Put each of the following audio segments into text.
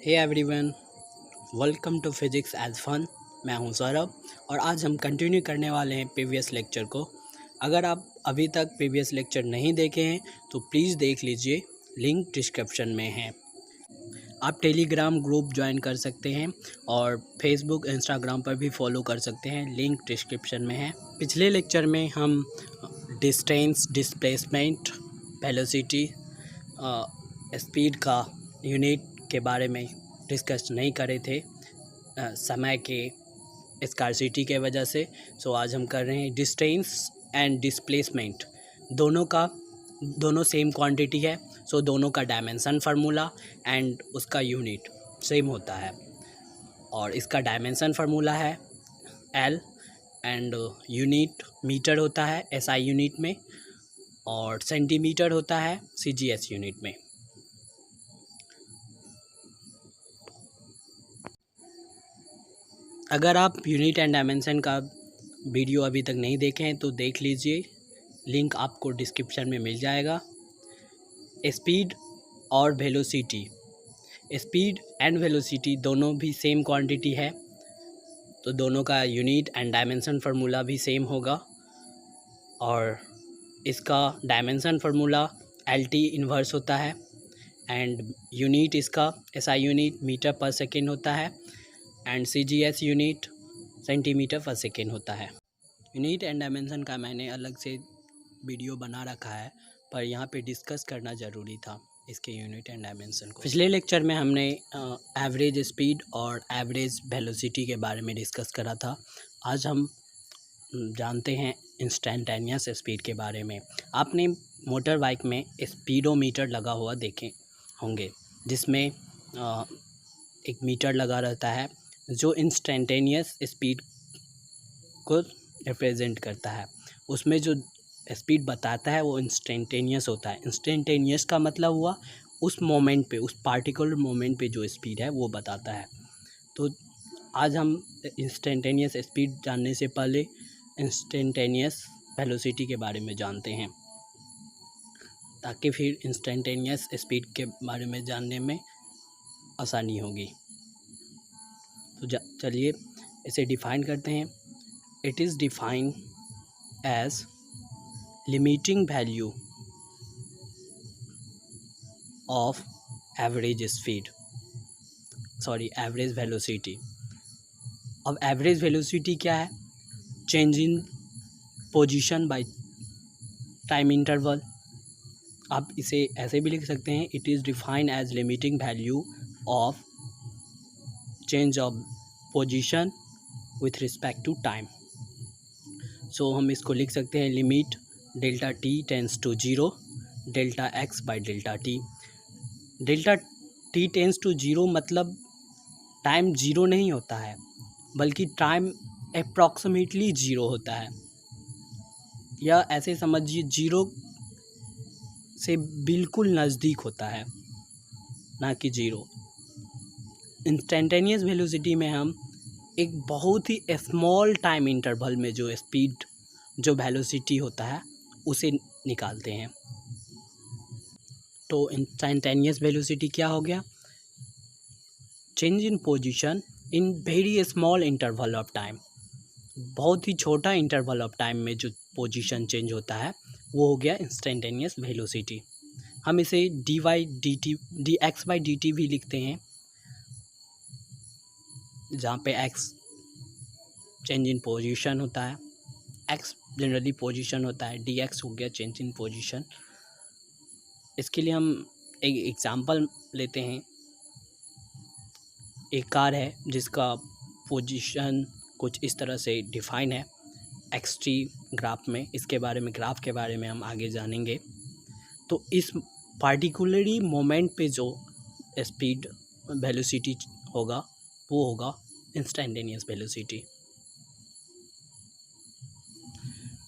Hey everyone, welcome to physics as fun. मैं हूं सौरभ और आज हम कंटिन्यू करने वाले हैं प्रीवियस लेक्चर को। अगर आप अभी तक प्रीवियस लेक्चर नहीं देखे हैं तो प्लीज़ देख लीजिए, लिंक डिस्क्रिप्शन में है। आप टेलीग्राम ग्रुप ज्वाइन कर सकते हैं और फेसबुक इंस्टाग्राम पर भी फॉलो कर सकते हैं, लिंक डिस्क्रिप्शन में है। पिछले लेक्चर में हम डिस्टेंस, डिस्प्लेसमेंट, वेलोसिटी, स्पीड का यूनिट के बारे में डिस्कस नहीं करे थे समय के स्कार्सिटी के वजह से। सो आज हम कर रहे हैं डिस्टेंस एंड डिस्प्लेसमेंट। दोनों सेम क्वांटिटी है, सो दोनों का डायमेंशन फार्मूला एंड उसका यूनिट सेम होता है। और इसका डायमेंशन फार्मूला है एल एंड यूनिट मीटर होता है एसआई यूनिट में, और सेंटीमीटर होता है सीजीएस यूनिट में। अगर आप यूनिट एंड डायमेंशन का वीडियो अभी तक नहीं देखे हैं तो देख लीजिए, लिंक आपको डिस्क्रिप्शन में मिल जाएगा। स्पीड और वेलोसिटी, स्पीड एंड वेलोसिटी दोनों भी सेम क्वांटिटी है, तो दोनों का यूनिट एंड डायमेंशन फार्मूला भी सेम होगा। और इसका डायमेंशन फार्मूला एलटी इन्वर्स होता है एंड यूनिट इसका एसआई यूनिट मीटर पर सेकेंड होता है एंड सीजीएस यूनिट सेंटीमीटर पर सेकेंड होता है। यूनिट एंड डायमेंशन का मैंने अलग से वीडियो बना रखा है, पर यहाँ पे डिस्कस करना ज़रूरी था इसके यूनिट एंड डायमेंशन को। पिछले लेक्चर में हमने एवरेज स्पीड और एवरेज वेलोसिटी के बारे में डिस्कस करा था। आज हम जानते हैं इंस्टेंटेनियस स्पीड के बारे में। आपने मोटर बाइक में स्पीडोमीटर लगा हुआ देखे होंगे, जिसमें एक मीटर लगा रहता है जो इंस्टेंटेनियस स्पीड को रिप्रेजेंट करता है। उसमें जो स्पीड बताता है वो इंस्टेंटेनियस होता है। इंस्टेंटेनियस का मतलब हुआ उस मोमेंट पे, उस पार्टिकुलर मोमेंट पे जो स्पीड है वो बताता है। तो आज हम इंस्टेंटेनियस स्पीड जानने से पहले इंस्टेंटेनियस वेलोसिटी के बारे में जानते हैं, ताकि फिर इंस्टेंटेनियस स्पीड के बारे में जानने में आसानी होगी। तो चलिए इसे डिफ़ाइन करते हैं। It is defined as limiting value of average speed, average velocity. अब एवरेज वेलोसिटी क्या है? Change in position by time interval. आप इसे ऐसे भी लिख सकते हैं, it is defined as limiting value of change of position with respect to time. So हम इसको लिख सकते हैं limit delta T tends to 0 delta X by delta T. Delta T tends to 0 मतलब टाइम 0 नहीं होता है, बल्कि टाइम अप्रॉक्सीमेटली 0 होता है, या ऐसे समझिए 0 से बिल्कुल नज़दीक होता है, ना कि 0। इंस्टेंटेनियस वेलोसिटी में हम एक बहुत ही स्मॉल टाइम इंटरवल में जो स्पीड, जो वेलोसिटी होता है उसे निकालते हैं। तो इंस्टेंटेनियस वेलोसिटी क्या हो गया? Change in position in very small interval of time. बहुत ही छोटा इंटरवल ऑफ टाइम में जो पोजीशन चेंज होता है वो हो गया इंस्टेंटेनियस वेलोसिटी। हम इसे D x by D T भी लिखते हैं, जहाँ पे x चेंज इन पोजीशन होता है, x जनरली पोजीशन होता है, dx हो गया चेंज इन पोजीशन। इसके लिए हम एक एग्जांपल लेते हैं। एक कार है जिसका पोजीशन कुछ इस तरह से डिफाइन है xt ग्राफ में। इसके बारे में, ग्राफ के बारे में हम आगे जानेंगे। तो इस पार्टिकुलरली मोमेंट पे जो स्पीड वेलोसिटी होगा वो होगा इंस्टेंटेनियस वेलोसिटी।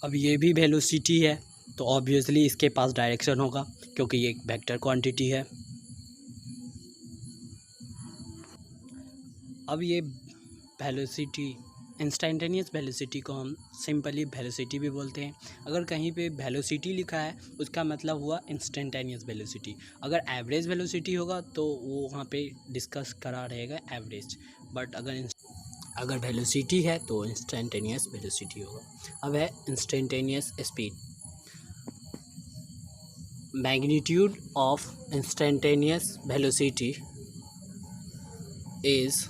अब ये भी वेलोसिटी है तो ऑब्वियसली इसके पास डायरेक्शन होगा, क्योंकि ये एक वेक्टर क्वांटिटी है। अब ये वेलोसिटी इंस्टेंटेनियस वेलोसिटी को हम सिंपली वेलोसिटी भी बोलते हैं। अगर कहीं पे वेलोसिटी लिखा है उसका मतलब हुआ इंस्टेंटेनियस वेलोसिटी। अगर एवरेज वेलोसिटी होगा तो वो वहाँ पे डिस्कस करा रहेगा एवरेज, बट अगर वेलोसिटी है तो इंस्टेंटेनियस वेलोसिटी होगा। अब है instantaneous speed. Magnitude of instantaneous velocity is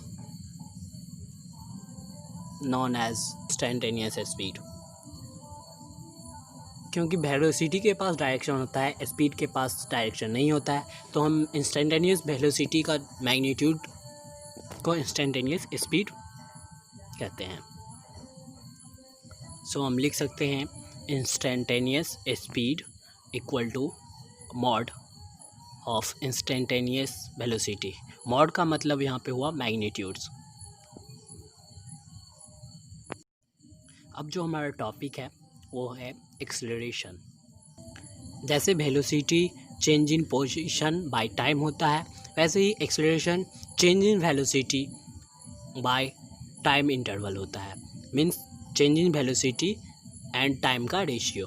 known as instantaneous speed. क्योंकि वेलोसिटी के पास डायरेक्शन होता है, स्पीड के पास डायरेक्शन नहीं होता है, तो हम इंस्टेंटेनियस वेलोसिटी का मैग्नीट्यूड को इंस्टेंटेनियस स्पीड कहते हैं। सो हम लिख सकते हैं instantaneous speed equal to mod of instantaneous velocity. Mod का मतलब यहाँ पे हुआ मैग्नीट्यूड्स। अब जो हमारा टॉपिक है वो है एक्सेलरेशन। जैसे velocity change in position by time होता है, वैसे ही acceleration change in velocity by time interval होता है। Means change in velocity and time का रेशियो।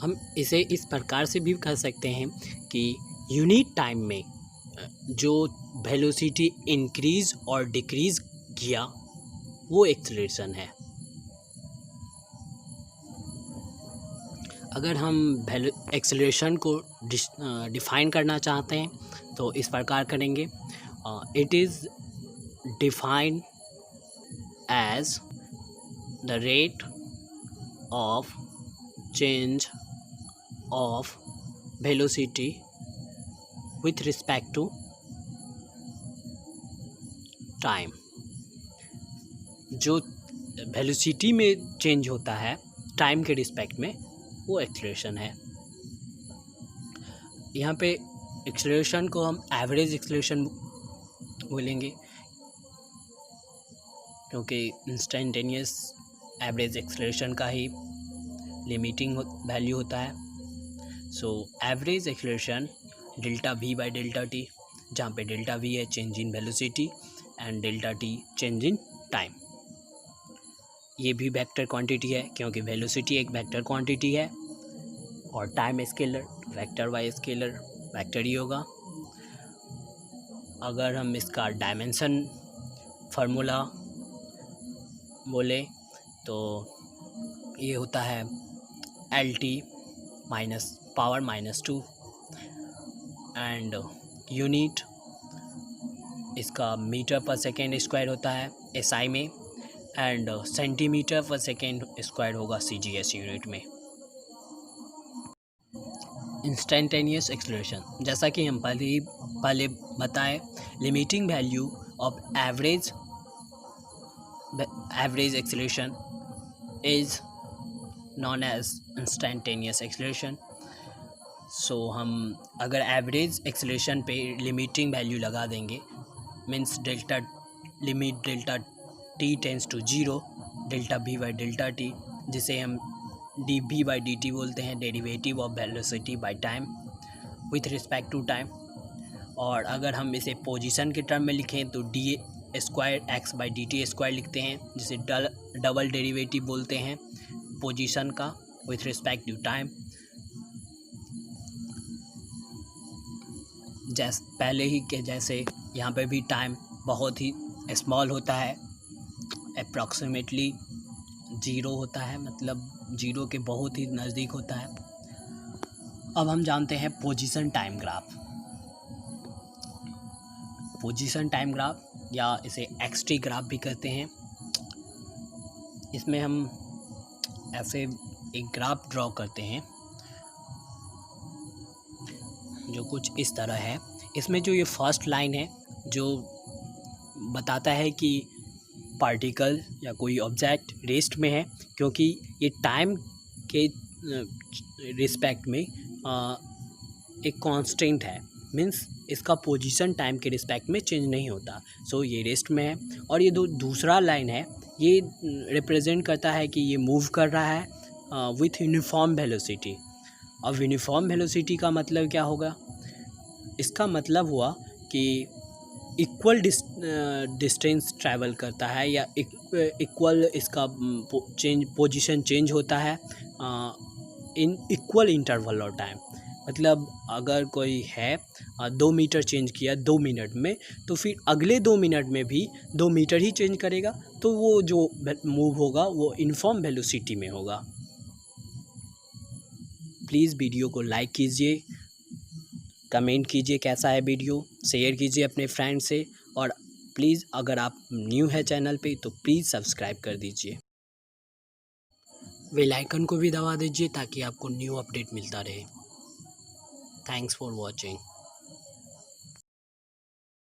हम इसे इस प्रकार से भी कह सकते हैं कि यूनिट टाइम में जो वेलोसिटी इंक्रीज और डिक्रीज किया वो एक्सेलरेशन है। अगर हम एक्सेलरेशन को डिफाइन करना चाहते हैं तो इस प्रकार करेंगे। It is defined as the rate of change of velocity with respect to time. जो वेलोसिटी में चेंज होता है टाइम के रिस्पेक्ट में वो एक्सेलरेशन है। यहाँ पे एक्सेलरेशन को हम एवरेज एक्सेलरेशन बोलेंगे, क्योंकि इंस्टेंटेनियस एवरेज एक्सेलरेशन का ही लिमिटिंग वैल्यू होता है। So average acceleration delta we by delta T, जहाँ पे डेल्टा वी है change in velocity and delta T change in time. ये भी वेक्टर क्वांटिटी है क्योंकि वेलोसिटी एक वेक्टर क्वांटिटी है और time scalar, vector by scalar vector ही होगा। अगर हम इसका डायमेंशन फार्मूला बोले तो ये होता है LT minus power -2 and unit इसका मीटर पर सेकेंड स्क्वायर होता है SI में, एंड सेंटीमीटर पर सेकेंड स्क्वायर होगा CGS यूनिट में। इंस्टेंटेनियस एक्सेलरेशन, जैसा कि हम पहले बताए, limiting value of average acceleration is known as instantaneous acceleration. So हम अगर एवरेज एक्सेलरेशन पे लिमिटिंग वैल्यू लगा देंगे, means delta limit delta t tends to 0 delta v by delta t, जिसे हम dv बाई dt बोलते हैं, derivative of velocity by time with respect to time. और अगर हम इसे पोजीशन के टर्म में लिखें तो d square x by dt square लिखते हैं, जिसे डबल डेरिवेटिव बोलते हैं पोजीशन का विथ रिस्पेक्ट टू टाइम। पहले ही के जैसे यहाँ पे भी टाइम बहुत ही स्मॉल होता है, अप्रॉक्सीमेटली 0 होता है, मतलब 0 के बहुत ही नज़दीक होता है। अब हम जानते हैं position time graph. Position time graph या इसे XT ग्राफ भी कहते हैं। इसमें हम ऐसे एक ग्राफ ड्रॉ करते हैं जो कुछ इस तरह है। इसमें जो ये फर्स्ट लाइन है जो बताता है कि पार्टिकल या कोई ऑब्जेक्ट रेस्ट में है, क्योंकि ये टाइम के रिस्पेक्ट में एक कांस्टेंट है, मींस इसका पोजीशन टाइम के रिस्पेक्ट में चेंज नहीं होता। सो ये रेस्ट में है। और ये दूसरा लाइन है, ये रिप्रेजेंट करता है कि ये मूव कर रहा है विथ यूनिफॉर्म वेलोसिटी। अब यूनिफॉर्म वेलोसिटी का मतलब क्या होगा? इसका मतलब हुआ कि इक्वल डिस्टेंस ट्रैवल करता है या इक्वल इसका पोजीशन चेंज होता है इन इक्वल इंटरवल और टाइम। मतलब अगर कोई है 2 मीटर चेंज किया 2 मिनट में, तो फिर अगले 2 मिनट में भी 2 मीटर ही चेंज करेगा, तो वो जो मूव होगा वो यूनिफॉर्म वेलोसिटी में होगा। प्लीज़ वीडियो को लाइक कीजिए, कमेंट कीजिए कैसा है वीडियो, शेयर कीजिए अपने फ्रेंड से, और प्लीज़ अगर आप न्यू है चैनल पे तो प्लीज़ सब्सक्राइब कर दीजिए। बेल आइकन को भी दबा दीजिए ताकि आपको न्यू अपडेट मिलता रहे। Thanks for watching.